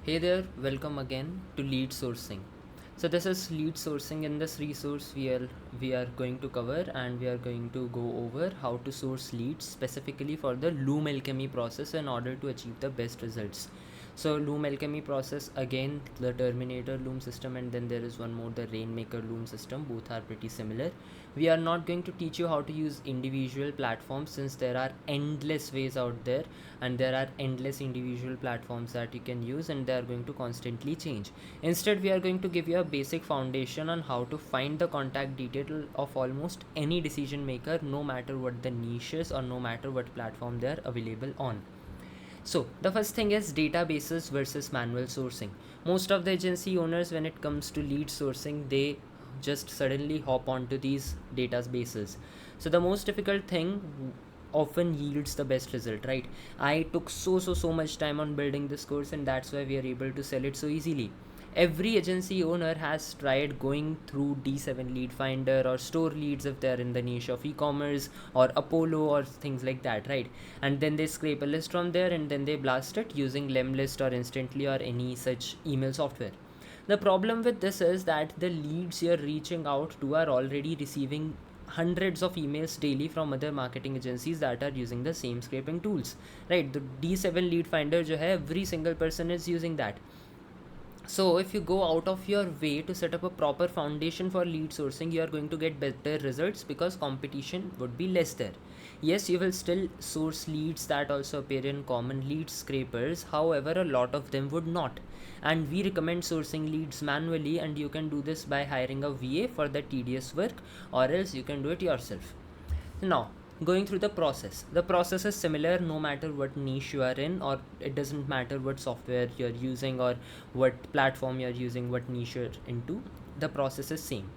Hey there, welcome again to lead sourcing. So this is lead sourcing. In this resource we are going to cover and we are going to go over how to source leads specifically for the Loom Alchemy process in order to achieve the best results. So Loom Alchemy process, again the Terminator Loom system, and then there is one more, the Rainmaker Loom system. Both are pretty similar. We are not going to teach you how to use individual platforms, since there are endless ways out there and there are endless individual platforms that you can use, and they are going to constantly change. Instead, we are going to give you a basic foundation on how to find the contact detail of almost any decision maker, no matter what the niche is or no matter what platform they are available on. So the first thing is databases versus manual sourcing. Most of the agency owners, when it comes to lead sourcing, they just suddenly hop onto these databases. So the most difficult thing often yields the best result, right? I took so much time on building this course, and that's why we are able to sell it so easily. Every agency owner has tried going through D7 lead finder or store leads if they're in the niche of e-commerce or Apollo or things like that, right? And then they scrape a list from there and then they blast it using Lemlist or Instantly or any such email software. The problem with this is that the leads you're reaching out to are already receiving hundreds of emails daily from other marketing agencies that are using the same scraping tools, right? The D7 lead finder jo hai, every single person is using that. So if you go out of your way to set up a proper foundation for lead sourcing, you are going to get better results because competition would be less there. Yes, you will still source leads that also appear in common lead scrapers, however a lot of them would not. And we recommend sourcing leads manually, and you can do this by hiring a VA for the tedious work, or else you can do it yourself. Now, going through the process is similar no matter what niche you are in, or it doesn't matter what software you're using or what platform you're using, what niche you're into. The process is same.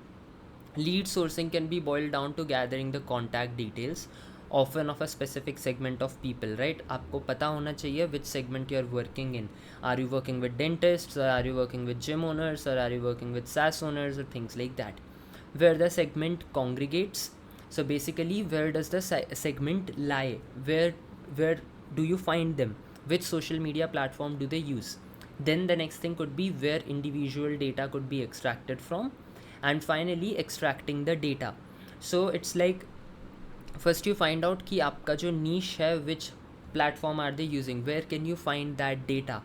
Lead sourcing can be boiled down to gathering the contact details, often of a specific segment of people, right? आपको पता होना चाहिए which segment you're working in. Are you working with dentists, or are you working with gym owners, or are you working with SaaS owners, or things like that? Where the segment congregates. So basically, where does the segment lie? Where do you find them? Which social media platform do they use? Then the next thing could be where individual data could be extracted from, and finally extracting the data. So it's like, first you find out कि आपका जो niche है, which platform are they using, where can you find that data.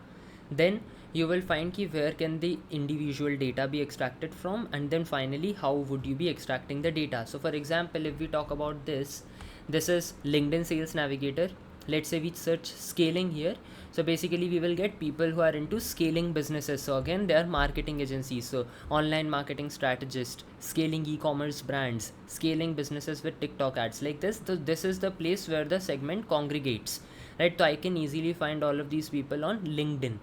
Then you will find कि where can the individual data be extracted from, and then finally how would you be extracting the data. So for example, if we talk about this is LinkedIn Sales Navigator. Let's say we search scaling here. So basically we will get people who are into scaling businesses. So again, they are marketing agencies, so online marketing strategist, scaling e-commerce brands, scaling businesses with TikTok ads, like this. So this is the place where the segment congregates, right? So I can easily find all of these people on LinkedIn.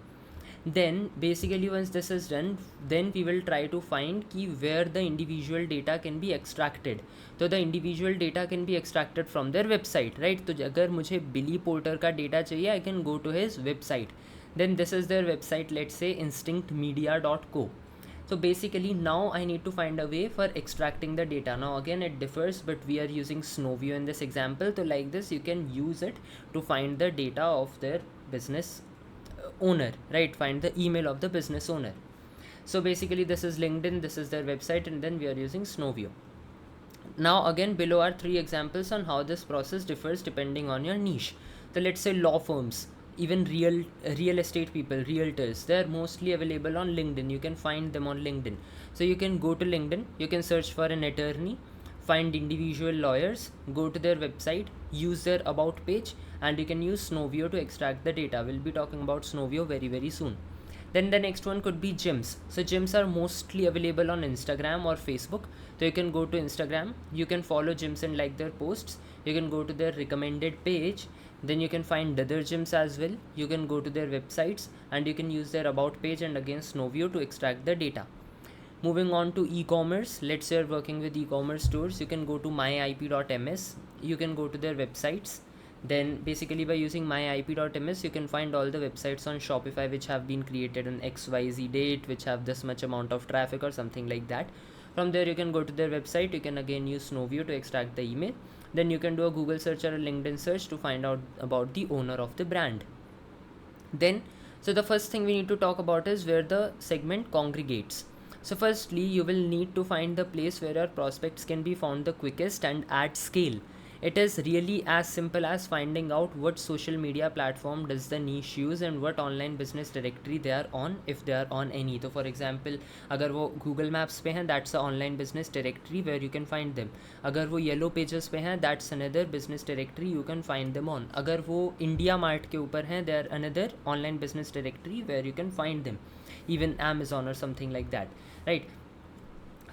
Then basically once this is done, then we will try to find key where the individual data can be extracted. So the individual data can be extracted from their website, right? तो अगर मुझे बिली porter का data चाहिए, I can go to his website. Then this is their website, let's say instinctmedia.co. So basically now I need to find a way for extracting the data. Now again it differs, but we are using Snowview in this example. So like this, you can use it to find the data of their business owner, right? Find the email of the business owner. So basically this is LinkedIn, this is their website, and then we are using Snowview. Now again, below are 3 examples on how this process differs depending on your niche. So let's say law firms, even real estate people, realtors, they're mostly available on LinkedIn. You can find them on LinkedIn. So you can go to LinkedIn, you can search for an attorney, find individual lawyers, go to their website, use their about page, and you can use Snowview to extract the data. We'll be talking about Snowview very soon. Then the next one could be gyms. So gyms are mostly available on Instagram or Facebook. So you can go to Instagram, you can follow gyms and like their posts, you can go to their recommended page, then you can find other gyms as well. You can go to their websites and you can use their about page and again Snowview to extract the data. Moving on to e-commerce, let's say you're working with e-commerce stores, you can go to myip.ms, you can go to their websites. Then basically by using myip.ms, you can find all the websites on Shopify which have been created on XYZ date, which have this much amount of traffic or something like that. From there you can go to their website, you can again use Snowview to extract the email. Then you can do a Google search or a LinkedIn search to find out about the owner of the brand. Then So the first thing we need to talk about is where the segment congregates. So firstly, you will need to find the place where your prospects can be found the quickest and at scale. It is really as simple as finding out what social media platform does the niche use and what online business directory they are on, if they are on any. So for example, अगर वो Google Maps पे हैं, that's the online business directory where you can find them. अगर वो Yellow Pages पे हैं, that's another business directory you can find them on. अगर वो India Mart के ऊपर हैं, they are another online business directory where you can find them. Even Amazon or something like that, right?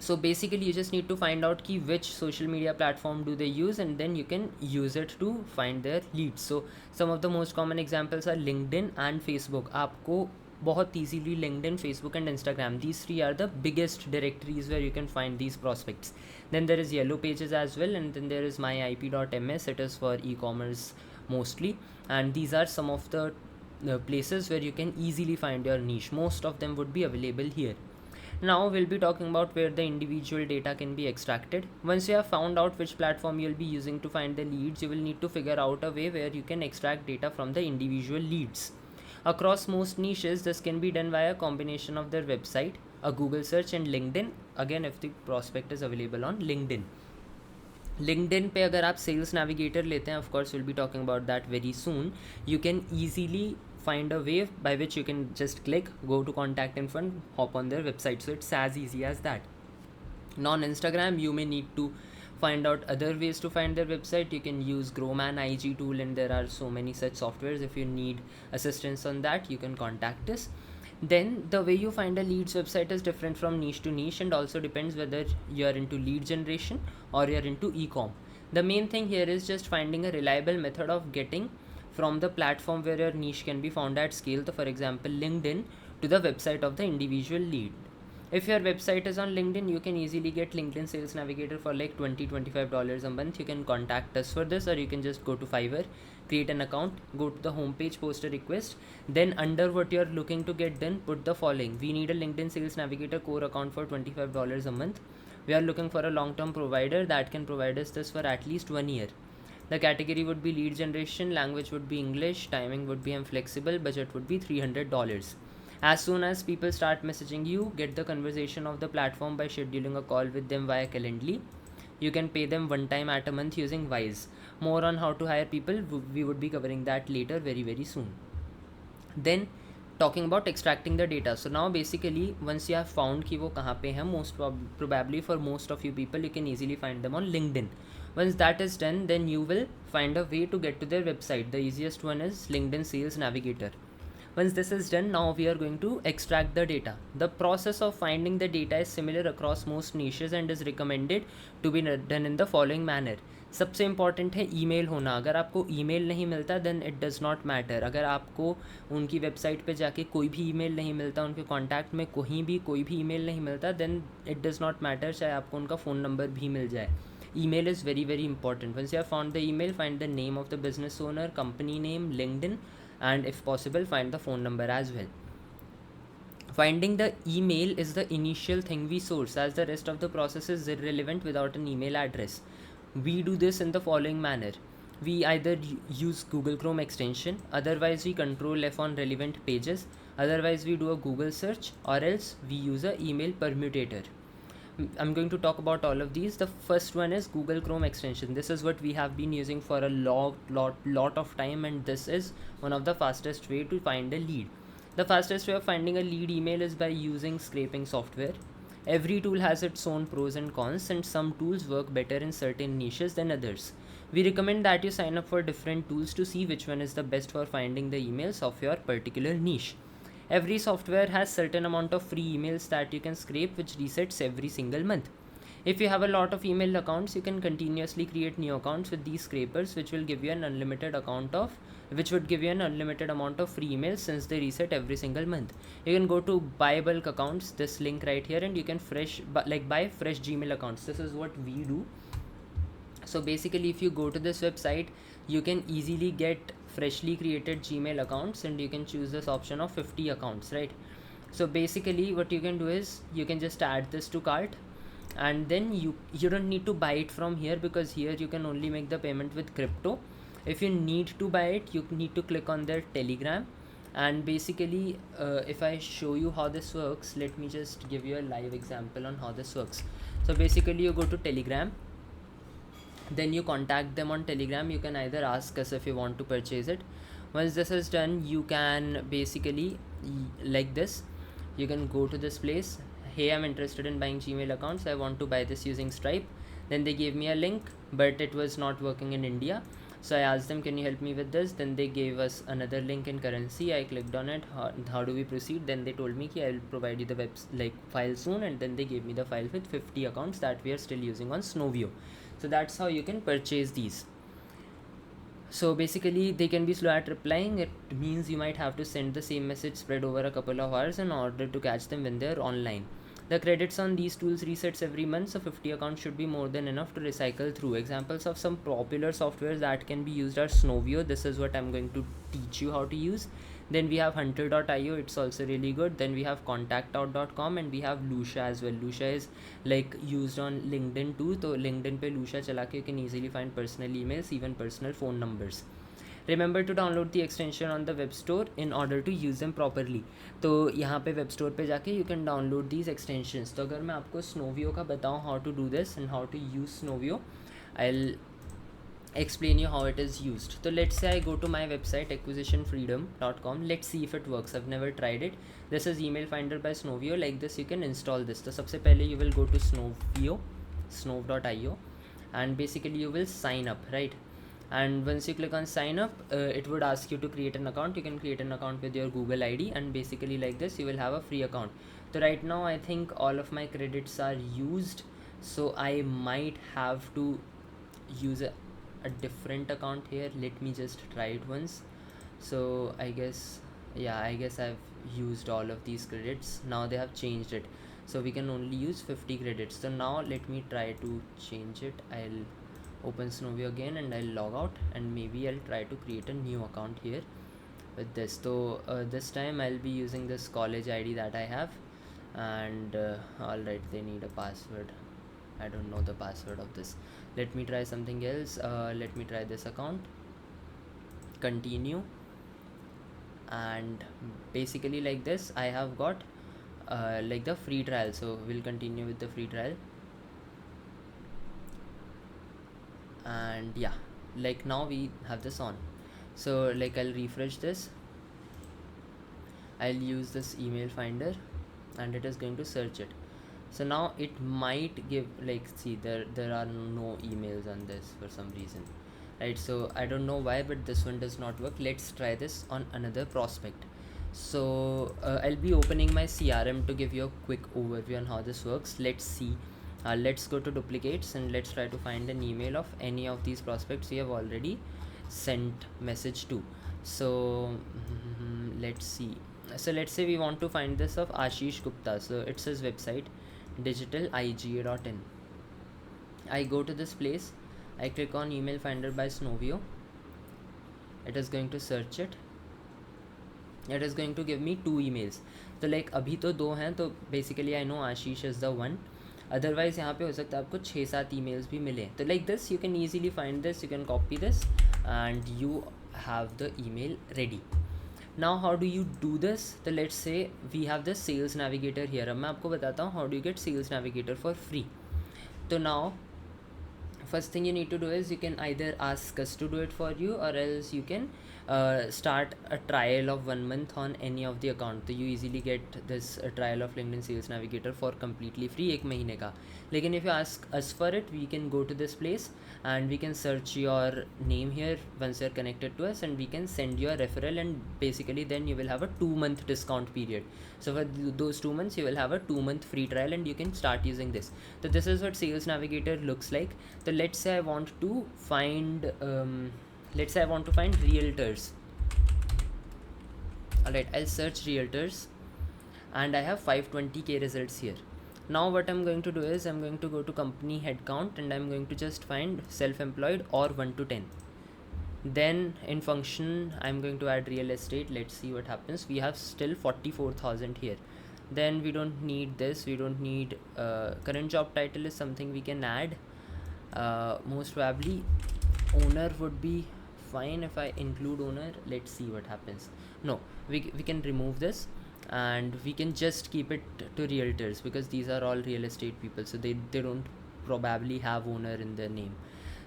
So basically you just need to find out ki which social media platform do they use, and then you can use it to find their leads. So some of the most common examples are LinkedIn and Facebook. आपको बहुत easily LinkedIn, Facebook and Instagram, these three are the biggest directories where you can find these prospects. Then there is Yellow Pages as well, and then there is myip.ms. It is for e-commerce mostly, and these are some of the places where you can easily find your niche. Most of them would be available here. Now we'll be talking about where the individual data can be extracted. Once you have found out which platform you'll be using to find the leads, you will need to figure out a way where you can extract data from the individual leads. Across most niches, this can be done via a combination of their website, a Google search and LinkedIn, again if the prospect is available on LinkedIn. LinkedIn पे अगर आप Sales Navigator लेते हैं, of course we'll be talking about that very soon, you can easily find a way by which you can just click, go to contact info and hop on their website. So it's as easy as that. Now on Instagram, you may need to find out other ways to find their website. You can use Growman IG tool, and there are so many such softwares. If you need assistance on that, you can contact us. Then the way you find a leads website is different from niche to niche, and also depends whether you are into lead generation or you are into e-com. The main thing here is just finding a reliable method of getting from the platform where your niche can be found at scale, so for example LinkedIn, to the website of the individual lead. If your website is on LinkedIn, you can easily get LinkedIn Sales Navigator for like $20-$25 a month. You can contact us for this, or you can just go to Fiverr, create an account, go to the homepage, post a request, then under what you're looking to get done, put the following: we need a LinkedIn Sales Navigator core account for $25 a month. We are looking for a long-term provider that can provide us this for at least 1 year. The category would be lead generation, language would be English, timing would be flexible, budget would be $300. As soon as people start messaging you, get the conversation of the platform by scheduling a call with them via Calendly. You can pay them one time at a month using Wise. More on how to hire people, we would be covering that later very soon. Then talking about extracting the data. So now basically once you have found कि वो कहाँ पे हैं, most probably for most of you people, you can easily find them on LinkedIn. Once that is done, then you will find a way to get to their website. The easiest one is LinkedIn Sales Navigator. Once this is done, now we are going to extract the data. The process of finding the data is similar across most niches and is recommended to be done in the following manner. सबसे important है email होना. अगर आपको email नहीं मिलता then it does not matter. अगर आपको उनकी वेबसाइट पे जाके कोई भी ईमेल नहीं मिलता, उनके कॉन्टैक्ट में कहीं भी कोई भी ईमेल नहीं मिलता, then it does not matter चाहे आपको उनका फ़ोन नंबर भी मिल जाए. Email is very important. Once you have found the email, find the name of the business owner, company name, LinkedIn, and if possible find the phone number as well. Finding the email is the initial thing we source, as the rest of the process is irrelevant without an email address. We do this in the following manner. We either use Google Chrome extension, otherwise we control F on relevant pages, otherwise we do a Google search, or else we use a email permutator. I'm going to talk about all of these. The first one is Google Chrome extension. This is what we have been using for a lot of time, and this is one of the fastest way to find a lead. The fastest way of finding a lead email is by using scraping software. Every tool has its own pros and cons, and some tools work better in certain niches than others. We recommend that you sign up for different tools to see which one is the best for finding the emails of your particular niche. Every software has certain amount of free emails that you can scrape, which resets every single month. If you have a lot of email accounts, you can continuously create new accounts with these scrapers, which will give you an unlimited amount of free emails since they reset every single month. You can go to buy bulk accounts, this link right here, and you can buy fresh Gmail accounts. This is what we do. So basically if you go to this website, you can easily get freshly created Gmail accounts, and you can choose this option of 50 accounts, right? So basically what you can do is you can just add this to cart, and then you don't need to buy it from here, because here you can only make the payment with crypto. If you need to buy it, you need to click on their Telegram, And basically if I show you how this works, let me just give you a live example on how this works. So basically you go to Telegram, then you contact them on Telegram. You can either ask us if you want to purchase it. Once this is done, you can basically like this, you can go to this place. Hey, I'm interested in buying Gmail accounts, I want to buy this using Stripe. Then they gave me a link, but it was not working in India. So I asked them, can you help me with this? Then they gave us another link in currency. I clicked on it. How do we proceed? Then they told me ki I'll provide you the file soon, and then they gave me the file with 50 accounts that we are still using on Snowvio. So that's how you can purchase these. So basically they can be slow at replying. It means you might have to send the same message spread over a couple of hours in order to catch them when they're online. The credits on these tools resets every month, so 50 accounts should be more than enough to recycle through. Examples of some popular softwares that can be used are Snowvio. This is what I'm going to teach you how to use. Then we have hunter.io, it's also really good. Then we have contactout.com, and we have Lucia as well. Lucia is like used on LinkedIn too. So LinkedIn पे Lucia चला के you can easily find personal emails, even personal phone numbers. Remember to download the extension on the web store in order to use them properly. तो यहाँ पे web store पे जाके you can download these extensions. तो अगर मैं आपको Snowvio का बताऊँ how to do this and how to use Snowvio, I'll explain you how it is used. So let's say I go to my website acquisitionfreedom.com. Let's see if it works. I've never tried it. This is email finder by Snowvio. Like this you can install this. So सबसे पहले you will go to Snowvio, snov.io, and basically you will sign up, right? And once you click on sign up, it would ask you to create an account. You can create an account with your Google ID, and basically like this you will have a free account. So right now I think all of my credits are used, so I might have to use a different account here. Let me just try it once. So I guess I've used all of these credits. Now they have changed it, so we can only use 50 credits. So now let me try to change it. I'll open Snowvio again and I'll log out, and maybe I'll try to create a new account here with this. So this time I'll be using this college ID that I have, and alright, they need a password. I don't know the password of this. Let me try something else. Let me try this account. Continue, and basically like this I have got like the free trial. So we'll continue with the free trial, and yeah, like now we have this on. So like I'll refresh this, I'll use this email finder, and it is going to search it. So now it might give, like, see, there are no emails on this for some reason, right? So I don't know why, but this one does not work. Let's try this on another prospect. So I'll be opening my CRM to give you a quick overview on how this works. Let's see. Let's go to duplicates and let's try to find an email of any of these prospects we have already sent message to. So let's see. So let's say we want to find this of Ashish Gupta. So it's his website, digitaliga.in. I go to this place, I click on email finder by Snowvio. It is going to search it. It is going to give me 2 emails. तो like अभी तो 2 हैं, तो basically I know Ashish is the one. Otherwise यहाँ पे हो सकता है आपको 6-7 emails भी मिले. तो like this you can easily find this, you can copy this, and you have the email ready. Now how do you do this? So let's say we have the sales navigator here. अब मैं आपको बताता हूँ how do you get sales navigator for free. So now first thing you need to do is you can either ask us to do it for you, or else you can start a trial of 1 month on any of the account. So you easily get this trial of LinkedIn Sales Navigator for completely free 1 महीने का. लेकिन if you ask us for it, we can go to this place and we can search your name here once you're connected to us, and we can send you a referral, and basically then you will have a 2-month discount period. So for those 2 months you will have a 2-month free trial, and you can start using this. So this is what Sales Navigator looks like. So let's say I want to find realtors. Alright, I'll search realtors, and I have 520k results here. Now what I'm going to do is I'm going to go to company headcount, and I'm going to just find self-employed or 1 to 10. Then in function I'm going to add real estate. Let's see what happens. We have still 44,000 here. Then we don't need this. We don't need current job title is something we can add. Most probably owner would be fine if I include owner. Let's see what happens. No, we can remove this, and we can just keep it to realtors, because these are all real estate people, so they don't probably have owner in their name.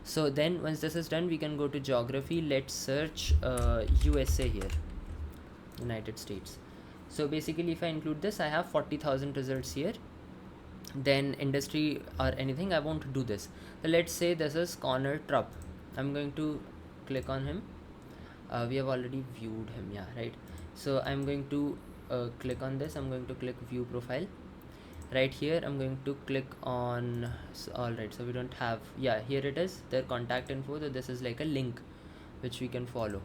So then once this is done, we can go to geography. Let's search USA here, United States. So basically if I include this, I have 40,000 results here. Then industry or anything, I won't do this. So let's say this is Connor Trupp. I'm going to click on him. We have already viewed him, yeah, right? So I'm going to click on this. I'm going to click view profile. Right here I'm going to click on, alright, so we don't have, yeah, here it is, their contact info. So this is like a link which we can follow.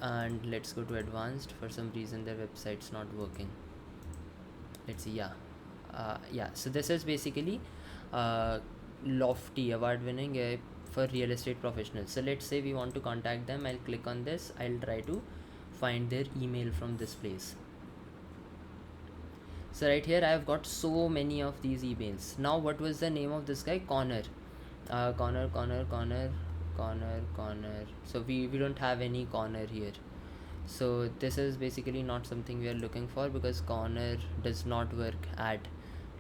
And let's go to advanced. For some reason their website's not working. Let's see, yeah, so this is basically Lofty award winning for real estate professionals. So let's say we want to contact them. I'll click on this. I'll try to find their email from this place. So right here I have got so many of these emails. Now what was the name of this guy? Connor. Connor. So we don't have any Connor here. So this is basically not something we are looking for, because Connor does not work at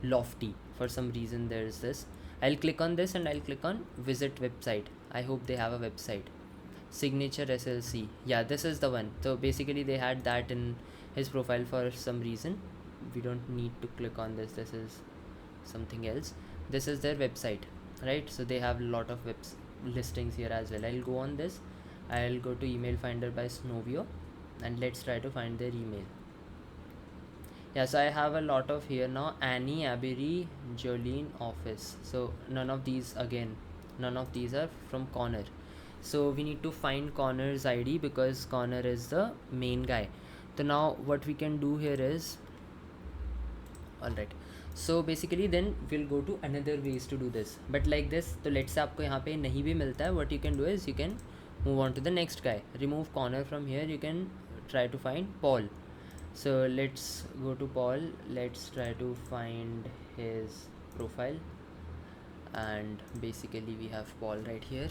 Lofty. For some reason there is this. I'll click on this and I'll click on visit website. I hope they have a website. Signature SLC. Yeah, this is the one. So basically they had that in his profile for some reason. We don't need to click on this. This is something else. This is their website, right? So they have a lot of listings here as well. I'll go on this. I'll go to email finder by Snovio, and let's try to find their email. Yeah, so I have a lot of here now. Annie, Abery, Jolene, office. So none of these are from Connor. So we need to find Connor's ID, because Connor is the main guy. So now what we can do here is, alright, so basically then we'll go to another ways to do this, but like this. So let's say आपको यहाँ पे नहीं भी मिलता है, what you can do is you can move on to the next guy. Remove Connor from here. You can try to find Paul. So let's go to Paul. Let's try to find his profile, and basically we have Paul right here.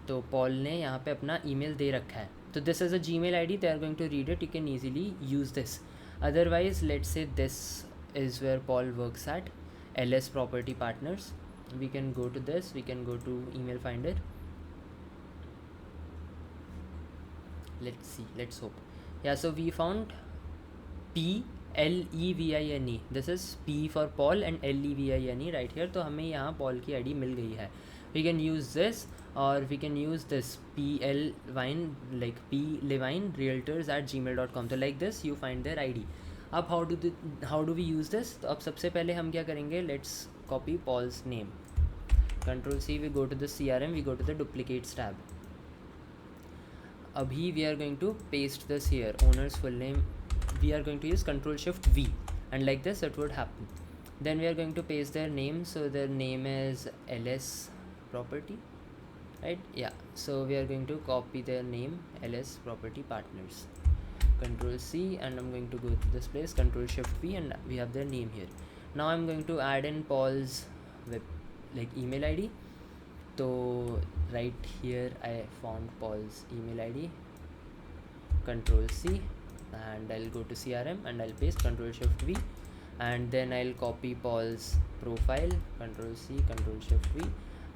तो Paul ने यहाँ पे अपना email दे रखा है. So this is a Gmail ID. They are going to read it. You can easily use this. Otherwise, let's say this is where Paul works at, LS Property Partners. We can go to this. We can go to email finder. Let's see. Let's hope. Yeah, so we found PLEVINE. This is P for Paul and LEVINE right here. तो हमें यहाँ Paul की ID मिल गई है. We can use this, or we can use this PL Levine, like P Levine Realtors at gmail.com. So like this you find their ID. अब how do we use this? तो अब सबसे पहले हम क्या करेंगे? Let's copy Paul's name. Control C, we go to the CRM, we go to the duplicates tab. Abhi we are going to paste this here. Owner's full name. We are going to use Control Shift V, and like this it would happen. Then we are going to paste their name. So their name is LS Property, right? Yeah, so we are going to copy their name, LS Property Partners. Control C, and I'm going to go to this place. Control Shift V, and we have their name here. Now I'm going to add in Paul's email ID. So right here I found Paul's email ID. Control C, and I'll go to CRM and I'll paste. Control Shift V, and then I'll copy Paul's profile. Control C, Control Shift V,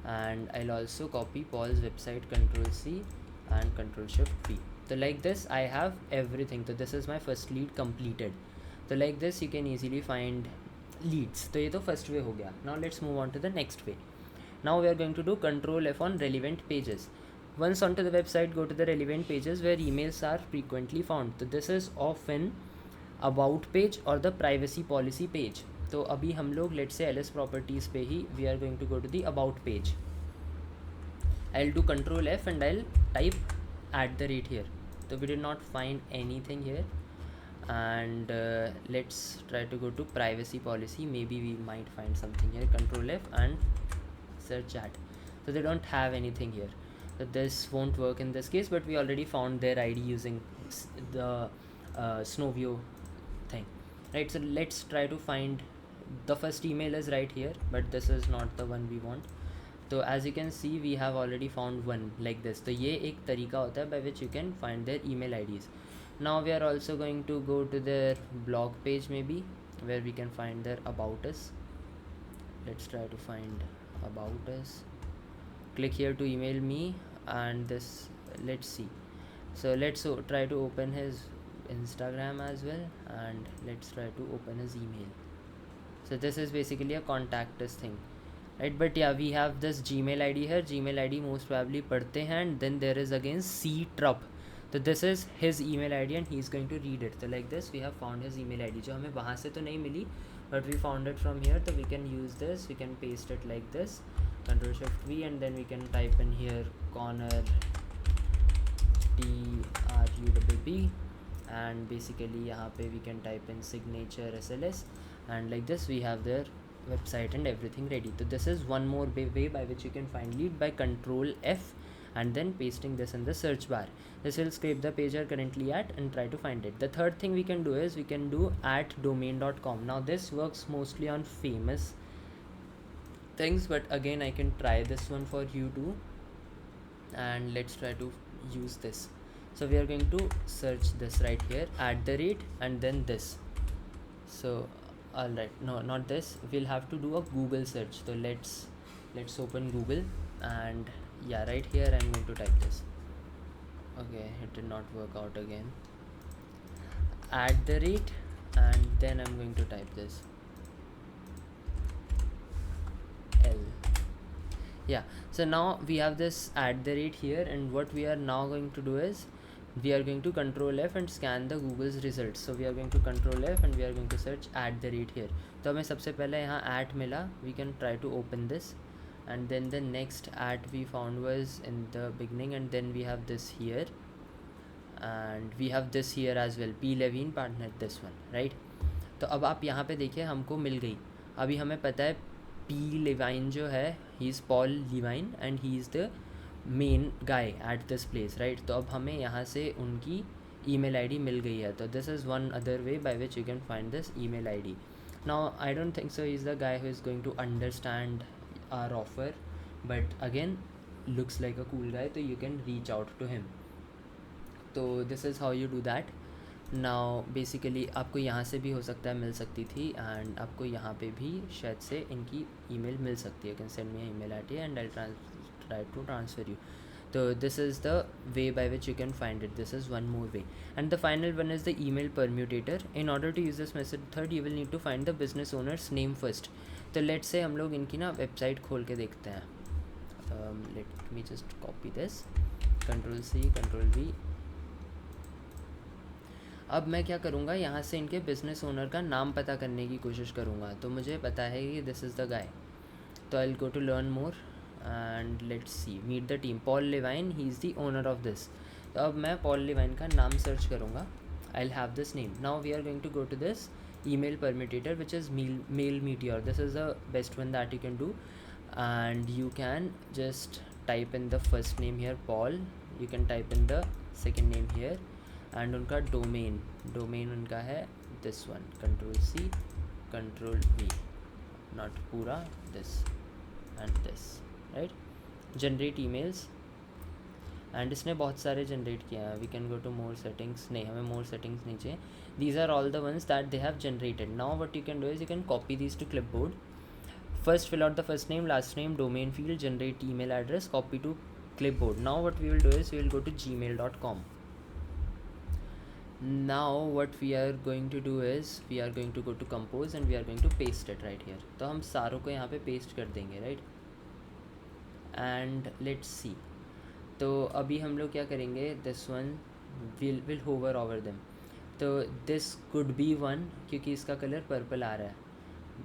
and I'll also copy Paul's website. Control C and Control Shift V. So like this I have everything. So this is my first lead completed. So like this you can easily find leads. तो ये तो first way हो गया. Now let's move on to the next way. Now we are going to do Control F on relevant pages. Once onto the website, go to the relevant pages where emails are frequently found. So this is often about page or the privacy policy page. तो अभी हम लोग let's say LS Properties पे ही we are going to go to the about page. I'll do Control F and I'll type @ here. So we did not find anything here, and let's try to go to privacy policy. Maybe we might find something here. Control F and search chat. So they don't have anything here. So this won't work in this case, but we already found their ID using the Snovio thing, right? So let's try to find the first email is right here, but this is not the one we want. तो as you can see we have already found one like this. तो ये एक तरीका होता है by which you can find their email IDs. Now we are also going to go to their blog page maybe where we can find their about us. Let's try to find about us. Click here to email me, and this, let's see. So let's try to open his Instagram as well, and let's try to open his email. So this is basically a contact us thing, right? But yeah, we have this Gmail ID here. Gmail ID most probably पढ़ते हैं, and then there is again ctrup. So this is his email ID and he is going to read it. So like this we have found his email ID, जो हमें वहाँ से तो नहीं मिली but we found it from here. So we can use this, we can paste it like this, Ctrl Shift V, and then we can type in here Connor TRUBB, and basically यहाँ पे we can type in signature SLS, and like this we have their website and everything ready. So this is one more way by which you can find lead, by Control F and then pasting this in the search bar. This will scrape the page you're currently at and try to find it. The third thing we can do is we can do @domain.com. Now this works mostly on famous things, but again I can try this one for you too, and let's try to use this. So we are going to search this right here, @ and then this. So alright, no, not this, we'll have to do a Google search. So let's open Google, and yeah, right here I'm going to type this. Okay, it did not work out again. @ and then I'm going to type this L. Yeah, so now we have this @ here, and what we are now going to do is we are going to Control F and scan the Google's results. So we are going to Control F and we are going to search @ here. तो हमें सबसे पहले यहाँ @ मिला. We can try to open this, and then the next @ we found was in the beginning, and then we have this here, and we have this here as well, P Levine partner, this one, right? तो अब आप यहाँ पे देखिए हमको मिल गई. अभी हमें पता है P Levine जो है, he is Paul Levine and he is the main guy at this place, right? तो अब हमें यहाँ से उनकी ईमेल आईडी मिल गई है. तो this is one other way by which you can find this email ID. Now I don't think so he is the guy who is going to understand our offer, but again looks like a cool guy, तो you can reach out to him. तो this is how you do that. Now basically आपको यहाँ से भी हो सकता है मिल सकती थी, एंड आपको यहाँ पे भी शायद से इनकी ईमेल मिल सकती है. Can send me email ID and I try to transfer you. So this is the way by which you can find it. This is one more way, and the final one is the email permutator. In order to use this method you will need to find the business owner's name first. तो let's say हम लोग इनकी ना website खोल के देखते हैं. Let me just copy this, Ctrl C Ctrl V. अब मैं क्या करूँगा, यहाँ से इनके बिजनेस ओनर का नाम पता करने की कोशिश करूँगा. तो मुझे पता है कि दिस इज़ द गाय. तो I will go to learn more and let's see, meet the team, Paul Levine, he is the owner of this. तो अब मैं Paul Levine का नाम सर्च करूँगा. I'll have this name. Now we are going to go to this email permutator, which is mail meteor. This is the best one that you can do, and you can just type in the first name here, Paul. You can type in the second name here, and उनका domain उनका है this one, Control C Control V, not पूरा, this and this, right? Generate emails, and इसने बहुत सारे generate किया है. We can go to more settings. नहीं, हमें मोर सेटिंग्स नहीं चाहिए. These are all the ones that they have generated. Now what you can do is you can copy these to clipboard. First fill out the first name, last name, domain field, generate email address, copy to clipboard. Now what we will do is we will go to gmail.com. Now what we are going to do is we are going to go to compose and we are going to paste it right here. तो हम सारों को यहाँ पे paste कर देंगे, right? And let's see. तो अभी हम लोग क्या करेंगे, this one will hover over them. तो दिस कुड बी वन क्योंकि इसका कलर पर्पल आ रहा है,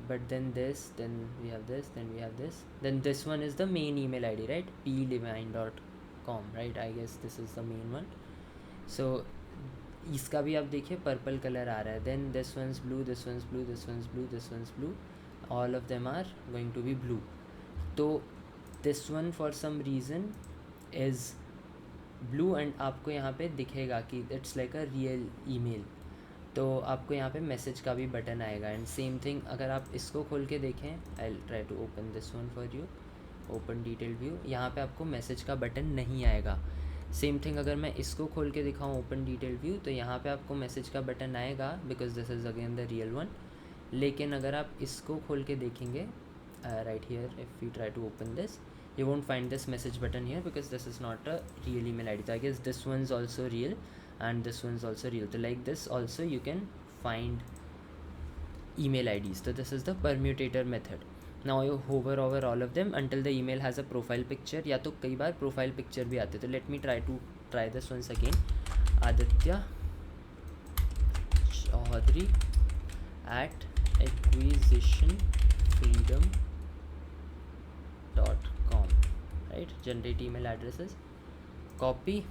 but then this, then we have this, then we have this, then this one is the main email ID, right? plevine.com, right? I guess this is the main one. So इसका भी आप देखिए purple colour आ रहा है. Then this one's blue, this one's blue, this one's blue, this one's blue, all of them are going to be blue. तो this one for some reason is blue, and आपको यहाँ पे दिखेगा कि it's like a real email. तो आपको यहाँ पे मैसेज का भी बटन आएगा. एंड सेम थिंग अगर आप इसको खोल के देखें, I will try to open this one for you. Open detail view, यहाँ पे आपको मैसेज का बटन नहीं आएगा। सेम थिंग अगर मैं इसको खोल के दिखाऊँ ओपन डिटेल व्यू, तो यहाँ पे आपको मैसेज का बटन आएगा because this is again the real one. लेकिन अगर आप इसको खोल के देखेंगे right here, if you try to open this, you won't find this message button here because this is not a real email ID. So I guess this one's also real and this one's also real. So like this also you can find email IDs. So this is the permutator method. Now you hover over all of them until the email has a profile picture. या तो कई बार profile picture भी आते, तो let me try this once again. Aditya Chaudhary at acquisitionfreedom.com. Right, generate email addresses, copy,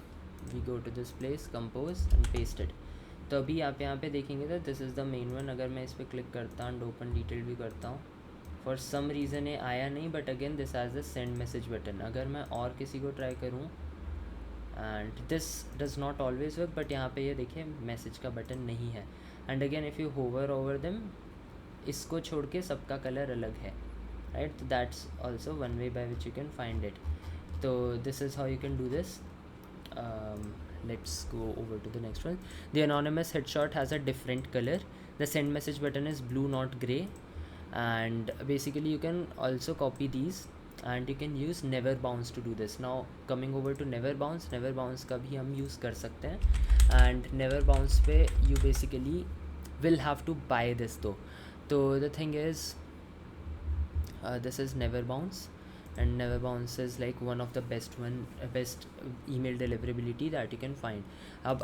we go to this place, compose and paste it. तो अभी आप यहाँ पे देखेंगे तो this is the main one. अगर मैं इस पर क्लिक करता हूँ, ओपन डिटेल भी करता हूँ, फॉर सम रीज़न ये आया नहीं, but again this has the send message button. अगर मैं और किसी को ट्राई करूँ and this does not always work, but यहाँ पे ये देखिए मैसेज का बटन नहीं है। And again if you hover over them, इसको छोड़ के सबका कलर अलग है, right? That's also one way by which you can find it. So this is how you can do this. Let's go over to the next one. The anonymous headshot has a different color. The send message button is blue, not gray. And basically you can also copy these and you can use never bounce to do this. Now coming over to never bounce का भी हम use कर सकते हैं, and never bounce पे you basically will have to buy this though. So the thing is, this is never bounce, and never bounce is like one of the best email deliverability that you can find.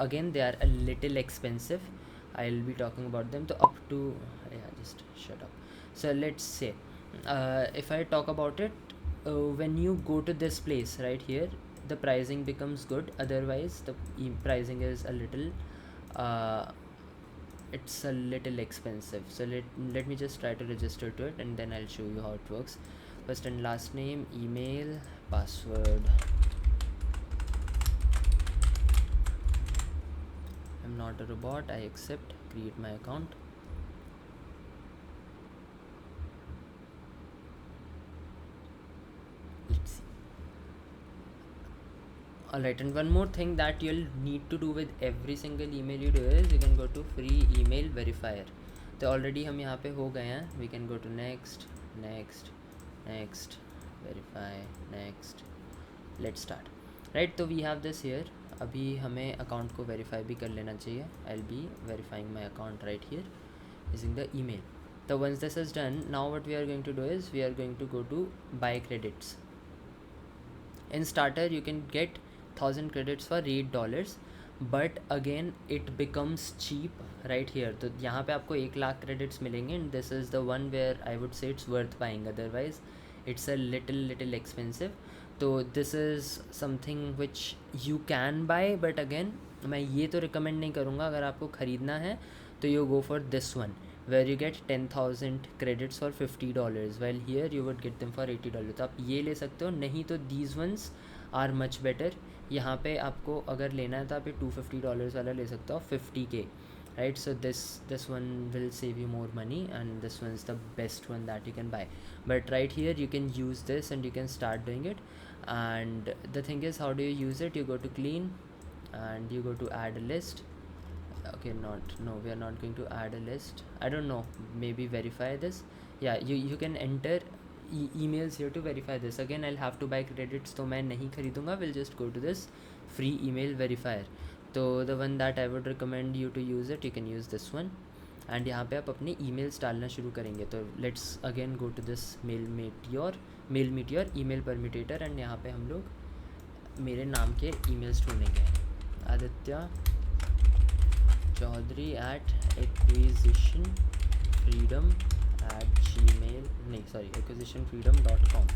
Again they are a little expensive, I'll be talking about them. So up to just shut up. So let's say if I talk about it, when you go to this place right here, the pricing becomes good. Otherwise the pricing is a little it's a little expensive. So let me just try to register to it and then I'll show you how it works. First and last name, email, password. I'm not a robot, I accept, create my account. Let's see. Alright, and one more thing that you'll need to do with every single email you do is you can go to free email verifier. तो already हम यहाँ पे हो गए हैं. We can go to next, verify, next. Let's start. Right, तो we have this here. अभी हमें अकाउंट को वेरीफाई भी कर लेना चाहिए. I'll be verifying my account right here using the email. So once this is done, now what we are going to do is we are going to go to buy credits. In starter you can get 1000 credits for $8, but again it becomes cheap right here. तो यहाँ पे आपको 1,00,000 credits मिलेंगे, and this is the one where I would say it's worth buying, otherwise it's a little expensive. तो this is something which you can buy, but again मैं ये तो recommend नहीं करूँगा. अगर आपको ख़रीदना है तो you go for this one where you get 10,000 credits for $50, while here you would get them for $80. तो आप ये ले सकते हो, नहीं तो these ones are much better. यहाँ पे आपको अगर लेना है तो आप ये $250 वाला ले सकते हो 50K, right? So this one will save you more money, and this one is the best one that you can buy. But right here you can use this and you can start doing it. And the thing is, how do you use it? You go to clean and you go to add a list. Okay, no, we are not going to add a list. I don't know, maybe verify this. Yeah, you can enter emails here to verify this. Again I'll have to buy credits, तो मैं नहीं खरीदूँगा. We'll just go to this free email verifier. तो the one that I would recommend you to use it, you can use this one. And यहाँ पे आप अपने emails डालना शुरू करेंगे. तो let's again go to this mail meteor email permutator, and यहाँ पे हम लोग मेरे नाम के emails ढूँढेंगे. Aditya Chaudhary at acquisitionfreedom.com.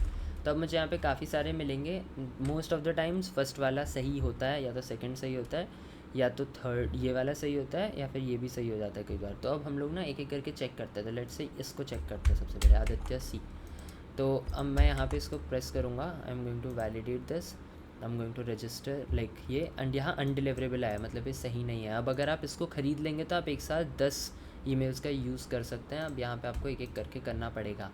तो अब मुझे यहाँ पे काफ़ी सारे मिलेंगे. Most of the times first वाला सही होता है, या तो सेकंड सही होता है, या तो थर्ड ये वाला सही होता है, या फिर ये भी सही हो जाता है कई बार. तो अब हम लोग ना एक एक करके चेक करते हैं. तो लेट्स से इसको चेक करते हैं सबसे पहले, आदित्य सी. तो अब मैं यहाँ पे इसको प्रेस करूँगा. I am going to validate this, I am going to register like ये, एंड यहाँ अनडिलीवरेबल आया, मतलब ये सही नहीं है. अब अगर आप इसको ख़रीद लेंगे तो आप एक साथ 10 ईमेल्स का यूज़ कर सकते हैं. अब यहाँ पे आपको एक एक करके करना पड़ेगा.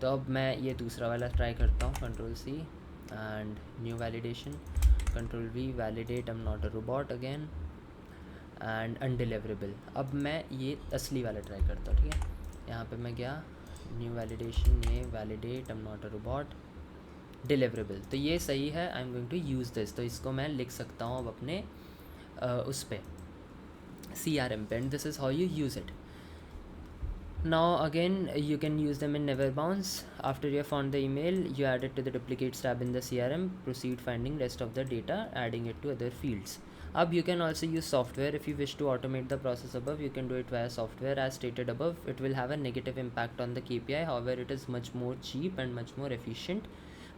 तो अब मैं ये दूसरा वाला ट्राई करता हूँ, control C and new validation, control V, validate I am not a robot again and undeliverable. अब मैं ये असली वाला ट्राई करता हूँ, ठीक है। यहाँ पे मैं गया, न्यू वैलिडेशन, ये validate I am not a robot, deliverable. तो ये सही है, I am going to use this. तो इसको मैं लिख सकता हूँ अब अपने उस पर CRM पे, and this is how you use it. Now again you can use them in never bounce. After you have found the email, you add it to the duplicates tab in the CRM, proceed finding rest of the data, adding it to other fields. Up you can also use software. If you wish to automate the process above, you can do it via software. As stated above, it will have a negative impact on the KPI, however it is much more cheap and much more efficient.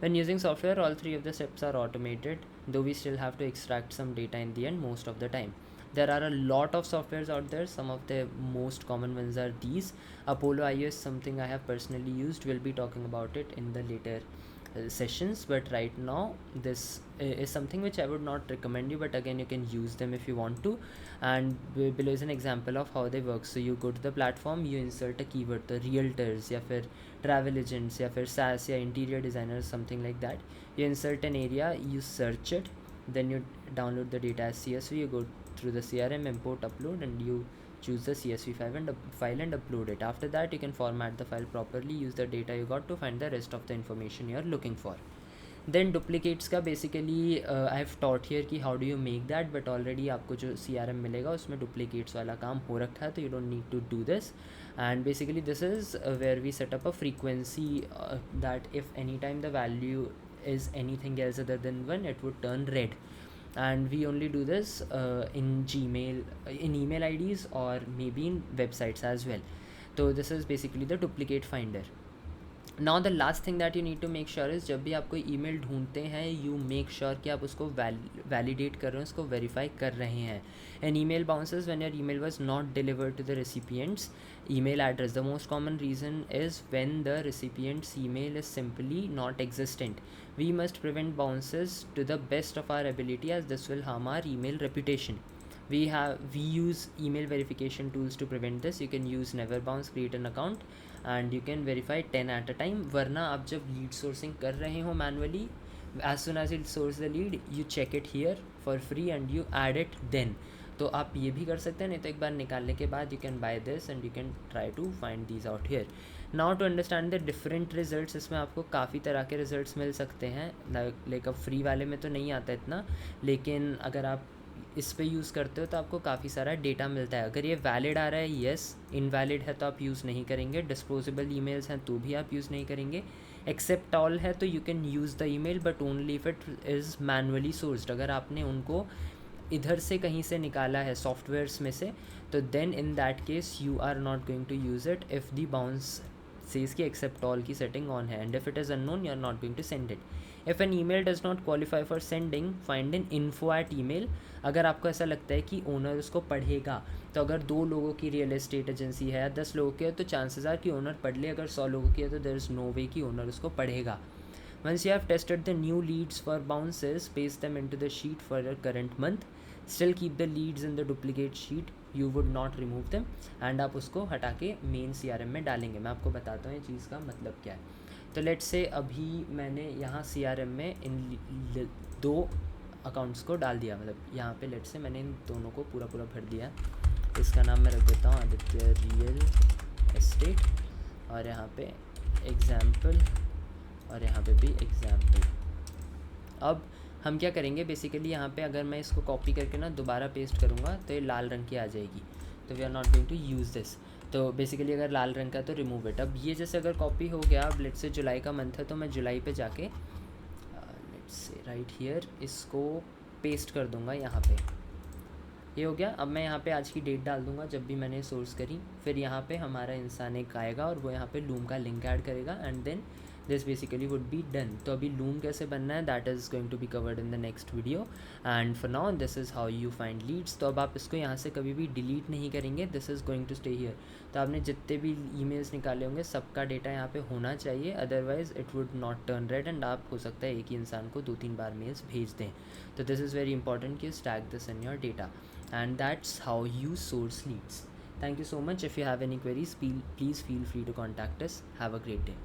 When using software, all three of the steps are automated, though we still have to extract some data in the end most of the time. There are a lot of softwares out there. Some of the most common ones are these. Apollo IO is something I have personally used. We'll be talking about it in the later sessions, but right now this is something which I would not recommend you, but again you can use them if you want to. And below is an example of how they work. So you go to the platform, you insert a keyword, the realtors या फिर travel agents या फिर SaaS या interior designers, something like that. You insert an area, you search it, then you download the data as CSV, you go through the CRM, import, upload, and you choose the CSV file and upload it. After that you can format the file properly, use the data you got to find the rest of the information you are looking for. Then duplicates का basically I have taught here कि how do you make that, but already आपको जो CRM मिलेगा उसमें duplicates वाला काम हो रखा है, तो you don't need to do this. And basically this is where we set up a frequency that if anytime the value is anything else other than 1, it would turn red. And we only do this in Gmail, in email IDs, or maybe in websites as well. So this is basically the duplicate finder. Now the last thing that you need to make sure is जब भी आप कोई email ढूंढते हैं, you make sure कि आप उसको validate कर रहे हैं, उसको verify कर रहे हैं. An email bounces when your email was not delivered to the recipient's email address. The most common reason is when the recipient's email is simply not existent. We must prevent bounces to the best of our ability, as this will harm our email reputation. We use email verification tools to prevent this. You can use never bounce, create an account, and you can verify 10 at a time. वरना आप जब lead sourcing कर रहे हो manually, as soon as you source the lead, you check it here for free and you add it then. तो आप ये भी कर सकते हैं, नहीं तो एक बार निकालने के बाद you can buy this and you can try to find these out here. Now to understand the different results, इसमें आपको काफ़ी तरह के results मिल सकते हैं. लाइक अब फ्री वाले में तो नहीं आता इतना, लेकिन अगर आप इस पे यूज़ करते हो तो आपको काफ़ी सारा डेटा मिलता है. अगर ये वैलिड आ रहा है, येस. इनवैलिड है तो आप यूज़ नहीं करेंगे. डिस्पोजेबल ईमेल्स हैं तो भी आप यूज़ नहीं करेंगे. एक्सेप्ट ऑल है तो you can use the email, but only if it is manually sourced. अगर आपने उनको इधर से कहीं से निकाला है सॉफ्टवेयर्स में से, तो then in that case you are not going to use it if the bounce says कि accept all की setting on है, and if it is unknown you are not going to send it. If an email does not qualify for sending, find an info@email. अगर आपको ऐसा लगता है कि owner उसको पढ़ेगा, तो अगर 2 लोगों की रियल एस्टेट एजेंसी है, 10 लोगों की है, तो चांसेस आर कि ओनर पढ़ ले. अगर 100 लोगों की है तो देयर इज़ नो वे कि ओनर उसको पढ़ेगा. Once you have tested the new leads for bounces, paste them into the sheet for your current month. Still keep the leads in the duplicate sheet. You would not remove them. And आप उसको हटा के main CRM में डालेंगे. मैं आपको बताता हूँ ये चीज़ का मतलब क्या है. तो लेट्स से अभी मैंने यहाँ CRM में इन 2 अकाउंट्स को डाल दिया. मतलब यहाँ पे लेट्स से मैंने इन दोनों को पूरा भर दिया. इसका नाम मैं रख देता हूँ आदित्य रियल एस्टेट, और यहाँ पे एग्जाम्पल, और यहाँ पे भी एग्जाम्पल. अब हम क्या करेंगे, बेसिकली यहाँ पे अगर मैं इसको कॉपी करके ना दोबारा पेस्ट करूँगा तो ये लाल रंग की आ जाएगी. तो we are not going to use this. तो बेसिकली अगर लाल रंग का तो रिमूव इट. अब ये जैसे अगर कॉपी हो गया, अब लेट्स से जुलाई का मंथ है तो मैं जुलाई पे जाके लेट्स से राइट हियर इसको पेस्ट कर दूँगा यहाँ पे. ये हो गया. अब मैं यहाँ पे आज की डेट डाल दूँगा जब भी मैंने सोर्स करी. फिर यहाँ पे हमारा इंसान एक आएगा और वो यहाँ पे लूम का लिंक ऐड करेगा, and then this basically would be done. तो अभी लूम कैसे बनना है, that is going to be covered in the next video. And for now this is how you find leads. तो अब आप इसको यहाँ से कभी भी डिलीट नहीं करेंगे. This is going to stay here. तो आपने जितने भी ईमेल्स निकाले होंगे सबका डेटा यहाँ पे होना चाहिए, otherwise it would not turn red, and आप हो सकता है एक ही इंसान को 2-3 बार मेल्स भेज दें. तो दिस इज़ वेरी इंपॉर्टेंट कि stack this in your data, and that's how you source leads. Thank you so much. If you have any queries, please feel free to contact us. Have a great day.